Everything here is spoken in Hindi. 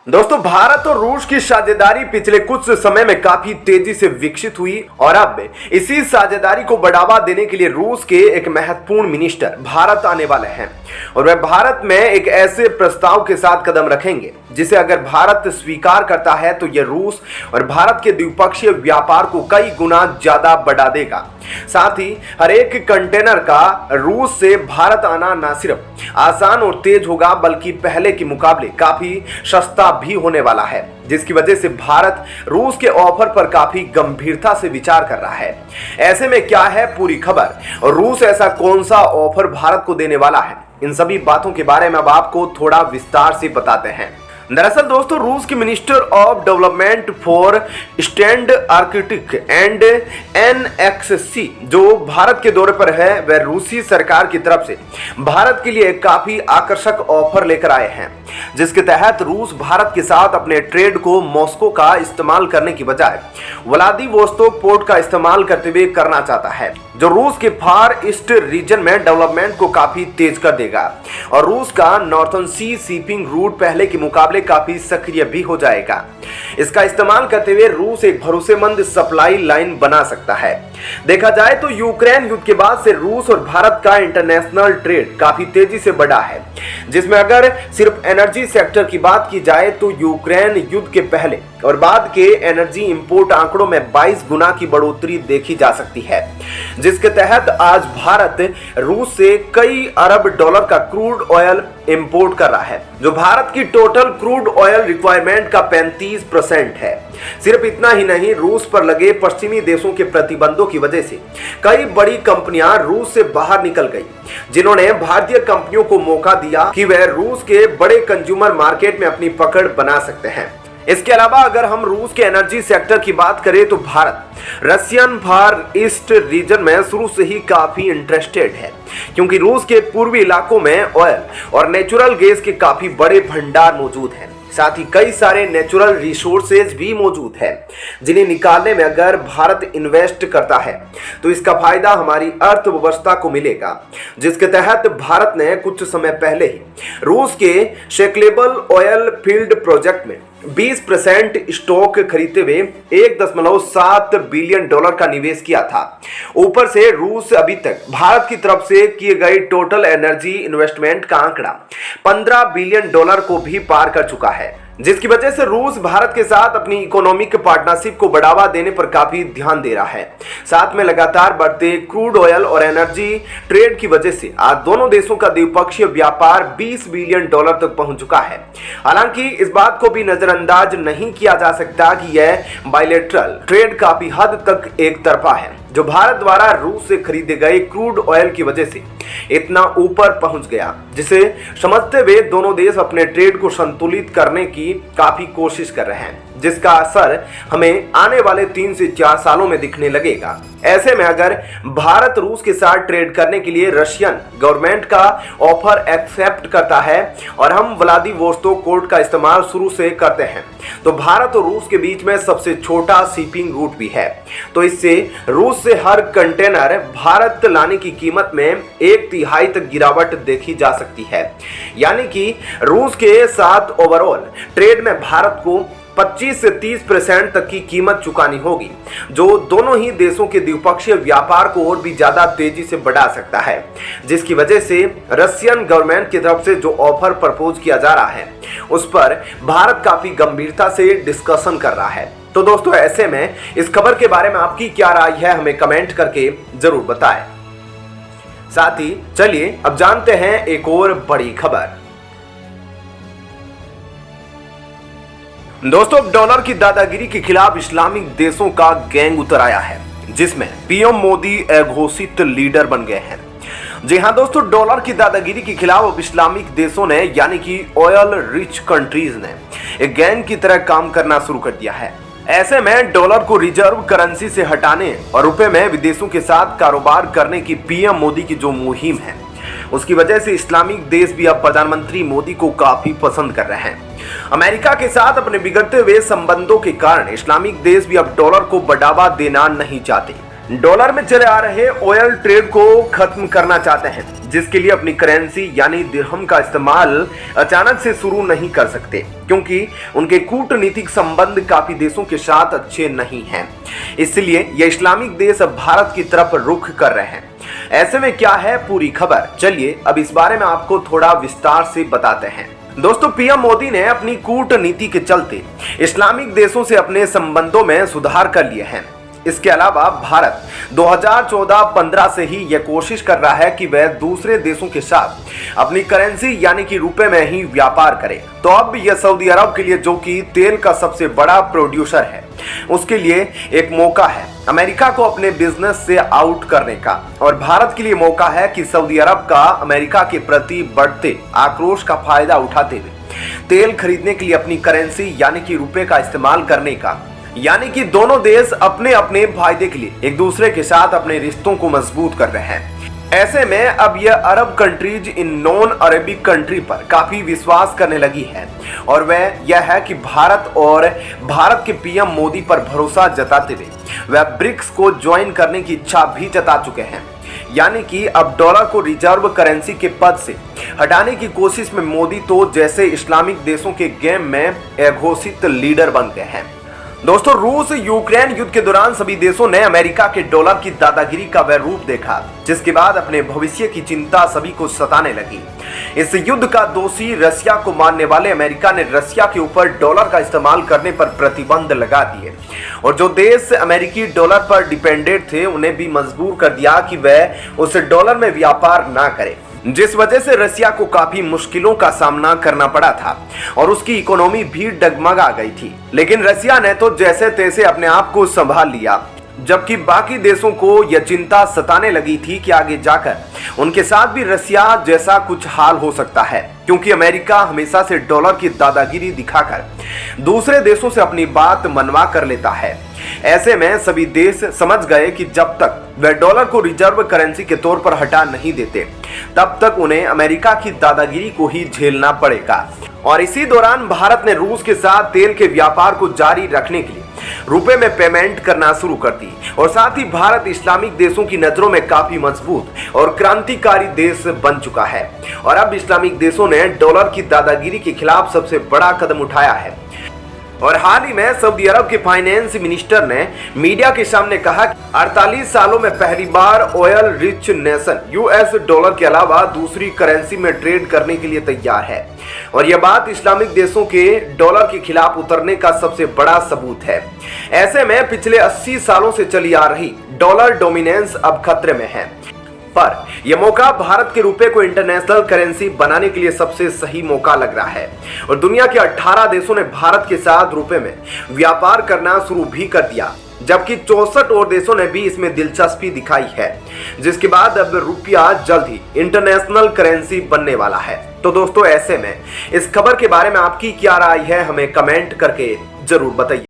दोस्तों, भारत और रूस की साझेदारी पिछले कुछ समय में काफी तेजी से विकसित हुई और अब इसी साझेदारी को बढ़ावा देने के लिए रूस के एक महत्वपूर्ण मिनिस्टर भारत आने वाले हैं और वह भारत में एक ऐसे प्रस्ताव के साथ कदम रखेंगे जिसे अगर भारत स्वीकार करता है तो यह रूस और भारत के द्विपक्षीय व्यापार को कई गुना ज्यादा बढ़ा देगा। साथ ही हर एक कंटेनर का रूस से भारत आना न सिर्फ आसान और तेज होगा बल्कि पहले के मुकाबले काफी सस्ता भी होने वाला है, जिसकी वजह से भारत रूस के ऑफर पर काफी गंभीरता से विचार कर रहा है। ऐसे में क्या है पूरी खबर और रूस ऐसा कौन सा ऑफर भारत को देने वाला है, इन सभी बातों के बारे में अब आपको थोड़ा विस्तार से बताते हैं। दरअसल दोस्तों, रूस के minister of development for stand arctic and एनएक्ससी जो भारत के दौरे पर है, वह रूसी सरकार की तरफ से भारत के लिए काफी आकर्षक ऑफर लेकर आए हैं, जिसके तहत रूस भारत के साथ अपने ट्रेड को मॉस्को का इस्तेमाल करने की बजाय व्लादिवोस्तोक पोर्ट का इस्तेमाल करते हुए करना चाहता है, जो रूस के फार ईस्ट रीजन में डेवलपमेंट को काफी तेज कर देगा और रूस का नॉर्थर्न सी शिपिंग रूट पहले के मुकाबले काफी सक्रिय भी हो जाएगा। इसका इस्तेमाल करते हुए रूस एक भरोसेमंद सप्लाई लाइन बना सकता है। देखा जाए तो यूक्रेन युद्ध के बाद से रूस और भारत का इंटरनेशनल ट्रेड काफी तेजी से बढ़ा है, जिसमें अगर सिर्फ एनर्जी सेक्टर की बात की जाए तो यूक्रेन युद्ध के पहले और बाद के एनर्जी इंपोर्ट आंकड़ों में 22 गुना की बढ़ोतरी देखी जा सकती है, जिसके तहत आज भारत रूस से कई अरब डॉलर का क्रूड ऑयल इंपोर्ट कर रहा है, जो भारत की टोटल क्रूड ऑयल रिक्वायरमेंट का 35% है। सिर्फ इतना ही नहीं, रूस पर लगे पश्चिमी देशों के प्रतिबंधों की वजह से कई बड़ी कंपनियां रूस से बाहर निकल गई, जिन्होंने भारतीय कंपनियों को मौका दिया कि वह रूस के बड़े कंज्यूमर मार्केट में अपनी पकड़ बना सकते हैं। इसके अलावा अगर हम रूस के एनर्जी सेक्टर की बात करें तो भारत रशियन फार ईस्ट रीजन में शुरू से ही काफी इंटरेस्टेड है, क्योंकि रूस के पूर्वी इलाकों में ऑयल और नेचुरल गैस के काफी बड़े भंडार मौजूद हैं। साथ ही कई सारे नेचुरल रिसोर्सेज भी मौजूद है, जिन्हें निकालने में अगर भारत इन्वेस्ट करता है तो इसका फायदा हमारी अर्थव्यवस्था को मिलेगा, जिसके तहत भारत ने कुछ समय पहले ही रूस के शेक्लेबल ऑयल फील्ड प्रोजेक्ट में 20% स्टॉक खरीदते हुए 1.7 बिलियन डॉलर का निवेश किया था। ऊपर से रूस अभी तक भारत की तरफ से किए गए टोटल एनर्जी इन्वेस्टमेंट का आंकड़ा 15 बिलियन डॉलर को भी पार कर चुका है, जिसकी वजह से रूस भारत के साथ अपनी इकोनॉमिक पार्टनरशिप को बढ़ावा देने पर काफी ध्यान दे रहा है। साथ में लगातार बढ़ते क्रूड ऑयल और एनर्जी ट्रेड की वजह से आज दोनों देशों का द्विपक्षीय व्यापार 20 बिलियन डॉलर तक पहुंच चुका है। हालांकि इस बात को भी नजरअंदाज नहीं किया जा सकता कि यह बायलैटरल ट्रेड काफी हद तक एक तरफा है, जो भारत द्वारा रूस से खरीदे गए क्रूड ऑयल की वजह से इतना ऊपर पहुंच गया, जिसे समझते हुए दोनों देश अपने ट्रेड को संतुलित करने की काफी कोशिश कर रहे हैं, जिसका असर हमें आने वाले 3 से 4 सालों में दिखने लगेगा। ऐसे में अगर भारत रूस के साथ ट्रेड करने के लिए रशियन गवर्नमेंट का ऑफर एक्सेप्ट करता है और हम व्लादिवोस्तोक पोर्ट का इस्तेमाल शुरू से करते हैं, तो भारत और रूस के बीच में सबसे छोटा शिपिंग रूट भी है। तो इससे रूस से हर कंटेनर भारत लाने की कीमत में 1/3 तक गिरावट देखी जा सकती है। यानी कि रूस के साथ ओवरऑल ट्रेड में भारत को 25 से 30% तक की कीमत चुकानी होगी, जो दोनों ही देशों के द्विपक्षीय व्यापार को और भी ज्यादा तेजी से बढ़ा सकता है, जिसकी वजह से रशियन गवर्नमेंट की तरफ से जो ऑफर प्रपोज किया जा रहा है उस पर भारत काफी गंभीरता से डिस्कशन कर रहा है। तो दोस्तों, ऐसे में इस खबर के बारे में आपकी क्या राय है, हमें कमेंट करके जरूर बताएं। साथ ही चलिए अब जानते हैं एक और बड़ी खबर। दोस्तों, डॉलर की दादागिरी के खिलाफ इस्लामिक देशों का गैंग उतर आया है, जिसमें पीएम मोदी अघोषित लीडर बन गए हैं। जी हां दोस्तों, डॉलर की दादागिरी के खिलाफ अब इस्लामिक देशों ने यानी कि ऑयल रिच कंट्रीज ने एक गैंग की तरह काम करना शुरू कर दिया है। ऐसे में डॉलर को रिजर्व करेंसी से हटाने और रुपए में विदेशों के साथ कारोबार करने की पीएम मोदी की जो मुहिम है, उसकी वजह से इस्लामिक देश भी अब प्रधानमंत्री मोदी को काफी पसंद कर रहे हैं। अमेरिका के साथ अपने बिगड़ते हुए संबंधों के कारण इस्लामिक देश भी अब डॉलर को बढ़ावा देना नहीं चाहते, डॉलर में चले आ रहे ऑयल ट्रेड को खत्म करना चाहते हैं, जिसके लिए अपनी करेंसी यानी दिरहम का इस्तेमाल अचानक से शुरू नहीं कर सकते, क्योंकि उनके कूटनीतिक संबंध काफी देशों के साथ अच्छे नहीं हैं। इसलिए ये इस्लामिक देश अब भारत की तरफ रुख कर रहे हैं। ऐसे में क्या है पूरी खबर, चलिए अब इस बारे में आपको थोड़ा विस्तार से बताते हैं। दोस्तों, पीएम मोदी ने अपनी कूटनीति के चलते इस्लामिक देशों से अपने संबंधों में सुधार कर लिए हैं। इसके अलावा भारत 2014-15 से ही यह कोशिश कर रहा है कि वह दूसरे देशों के साथ अपनी करेंसी यानी कि रुपए में ही व्यापार करे। तो अब यह सऊदी अरब के लिए, जो कि तेल का सबसे बड़ा प्रोड्यूसर है, उसके लिए एक मौका है अमेरिका को अपने बिजनेस से आउट करने का, और भारत के लिए मौका है कि सऊदी अरब का अमेरिका के प्रति बढ़ते आक्रोश का फायदा उठाते हुए तेल खरीदने के लिए अपनी करेंसी यानी कि रुपए का इस्तेमाल करने का। यानी कि दोनों देश अपने अपने फायदे के लिए एक दूसरे के साथ अपने रिश्तों को मजबूत कर रहे हैं। ऐसे में अब यह अरब countries in non Arabic country पर काफी विश्वास करने लगी है, और वह यह है कि भारत के पीएम मोदी पर भरोसा जताते हुए वह ब्रिक्स को ज्वाइन करने की इच्छा भी जता चुके हैं। यानी कि अब डॉलर को रिजर्व करेंसी के पद से हटाने की कोशिश में मोदी तो जैसे इस्लामिक देशों के गेम में अघोषित लीडर बन गए हैं। दोस्तों, रूस यूक्रेन युद्ध के दौरान सभी देशों ने अमेरिका के डॉलर की दादागिरी का वह रूप देखा, जिसके बाद अपने भविष्य की चिंता सभी को सताने लगी। इस युद्ध का दोषी रसिया को मानने वाले अमेरिका ने रसिया के ऊपर डॉलर का इस्तेमाल करने पर प्रतिबंध लगा दिए, और जो देश अमेरिकी डॉलर पर डिपेंडेंट थे उन्हें भी मजबूर कर दिया कि वह उस डॉलर में व्यापार ना करे, जिस वजह से रसिया को काफी मुश्किलों का सामना करना पड़ा था और उसकी इकोनॉमी भी डगमगा गई थी। लेकिन रसिया ने तो जैसे तैसे अपने आप को संभाल लिया, जबकि बाकी देशों को यह चिंता सताने लगी थी कि आगे जाकर उनके साथ भी रसिया जैसा कुछ हाल हो सकता है, क्योंकि अमेरिका हमेशा से डॉलर की दादागिरी दिखाकर दूसरे देशों से अपनी बात मनवा कर लेता है। ऐसे में सभी देश समझ गए कि जब तक वे डॉलर को रिजर्व करेंसी के तौर पर हटा नहीं देते, तब तक उन्हें अमेरिका की दादागिरी को ही झेलना पड़ेगा। और इसी दौरान भारत ने रूस के साथ तेल के व्यापार को जारी रखने के लिए रुपए में पेमेंट करना शुरू कर दी, और साथ ही भारत इस्लामिक देशों की नजरों में काफी मजबूत और क्रांतिकारी देश बन चुका है। और अब इस्लामिक देशों ने डॉलर की दादागिरी के खिलाफ सबसे बड़ा कदम उठाया है। और हाल ही में सऊदी अरब के फाइनेंस मिनिस्टर ने मीडिया के सामने कहा कि 48 सालों में पहली बार oil rich nation US dollar के अलावा दूसरी करेंसी में ट्रेड करने के लिए तैयार है, और यह बात इस्लामिक देशों के डॉलर के खिलाफ उतरने का सबसे बड़ा सबूत है। ऐसे में पिछले 80 सालों से चली आ रही डॉलर डोमिनेंस अब खतरे में है, पर यह मौका भारत के रुपए को इंटरनेशनल करेंसी बनाने के लिए सबसे सही मौका लग रहा है। और दुनिया के 18 देशों ने भारत के साथ रुपए में व्यापार करना शुरू भी कर दिया, जबकि 64 और देशों ने भी इसमें दिलचस्पी दिखाई है, जिसके बाद अब रुपया जल्द ही इंटरनेशनल करेंसी बनने वाला है। तो दोस्तों, ऐसे में इस खबर के बारे में आपकी क्या राय है, हमें कमेंट करके जरूर बताइए।